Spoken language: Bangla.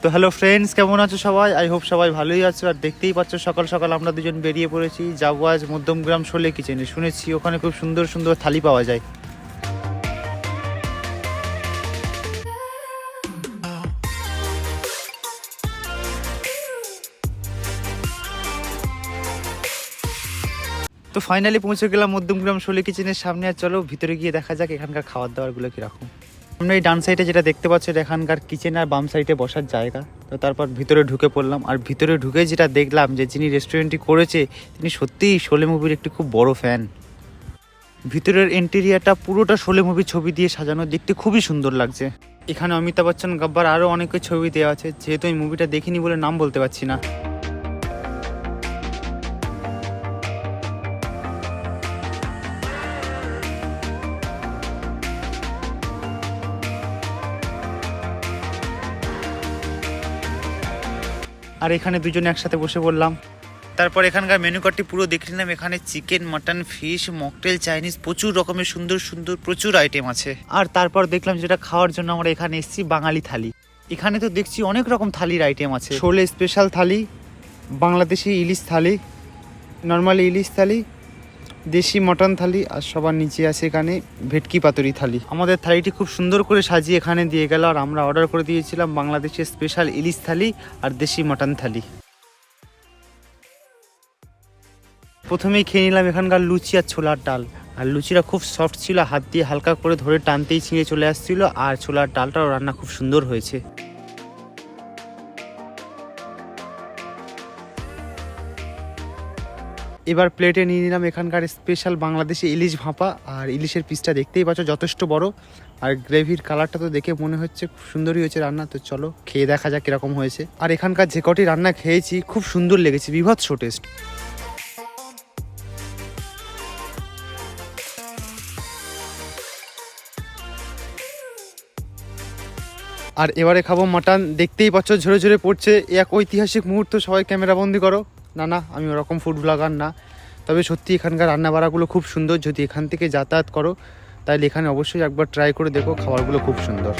তো হ্যালো ফ্রেন্ডস, কেমন আছো সবাই? আই হোপ সবাই ভালোই আছো। আর দেখতেই পাচ্ছ সকাল সকাল আমরা দুজন বেরিয়ে পড়েছি, যাবো আজ মধ্যমগ্রাম শোলে কিচেনে। শুনেছি ওখানে খুব সুন্দর সুন্দর থালি পাওয়া যায়। তো ফাইনালি পৌঁছে গেলাম মধ্যমগ্রাম শোলে কিচেনের সামনে। আর চলো ভিতরে গিয়ে দেখা যাক এখানকার খাবার দাবারগুলো কীরকম। আমরা এই ডান সাইডে যেটা দেখতে পাচ্ছি এটা এখানকার কিচেন, আর বাম সাইডে বসার জায়গা। তো তারপর ভিতরে ঢুকে পড়লাম। আর ভিতরে ঢুকে যেটা দেখলাম যে যিনি রেস্টুরেন্টটি করেছে তিনি সত্যিই শোলে মুভির একটি খুব বড় ফ্যান। ভিতরের ইন্টেরিয়ারটা পুরোটা শোলে মুভির ছবি দিয়ে সাজানো, দেখতে খুবই সুন্দর লাগছে। এখানে অমিতাভ বচ্চন, গব্বর আরও অনেকের ছবি দেওয়া আছে, যেহেতু আমি মুভিটা দেখিনি বলে নাম বলতে পারছি না। আর এখানে দুজনে একসাথে বসে পড়লাম। তারপর এখানকার মেনু কার্ডটি পুরো দেখে নিলাম। এখানে chicken, mutton, fish, mocktail, Chinese, প্রচুর রকমের সুন্দর সুন্দর প্রচুর আইটেম আছে। আর তারপর দেখলাম যেটা খাওয়ার জন্য আমরা এখানে এসেছি বাঙালি থালি। এখানে তো দেখছি অনেক রকম থালির আইটেম আছে। শোলে স্পেশাল থালি, বাংলাদেশি ইলিশ থালি, নর্মালি ইলিশ থালি, দেশি মটন থালি, আর সবার নিচে আছে এখানে ভেটকি পাতুরি থালি। আমাদের থালিটি খুব সুন্দর করে সাজিয়ে এখানে দিয়ে গেল। আর আমরা অর্ডার করে দিয়েছিলাম বাংলাদেশের স্পেশাল ইলিশ থালি আর দেশি মটন থালি। প্রথমেই খেয়ে নিলাম এখানকার লুচি আর ছোলার ডাল। আর লুচিটা খুব সফট ছিল, হাত দিয়ে হালকা করে ধরে টানতেই ছিঁড়ে চলে আসছিল। আর ছোলার ডালটাও রান্না খুব সুন্দর হয়েছে। এবার প্লেটে নিয়ে নিলাম এখানকার স্পেশাল বাংলাদেশি ইলিশ ভাপা। আর ইলিশের পিসটা দেখতেই পাচ্ছ যথেষ্ট বড়। আর গ্রেভির কালারটা তো দেখে মনে হচ্ছে খুব সুন্দরই হয়েছে রান্না। তো চলো খেয়ে দেখা যাক কিরকম হয়েছে। আর এখানকার যে কটি রান্না খেয়েছি খুব সুন্দর লেগেছে, বিভৎস টেস্ট। আর এবারে খাবো মাটন। দেখতেই পাচ্ছ ঝরে ঝরে পড়ছে, এক ঐতিহাসিক মুহূর্ত। সবাই ক্যামেরা বন্দি করো। না না, আমি ওরকম ফুড ব্লগার না। তবে সত্যি এখানকার রান্নাবাড়াগুলো খুব সুন্দর। যদি এখান থেকে যাতায়াত করো তাহলে এখানে অবশ্যই একবার ট্রাই করে দেখো, খাবারগুলো খুব সুন্দর।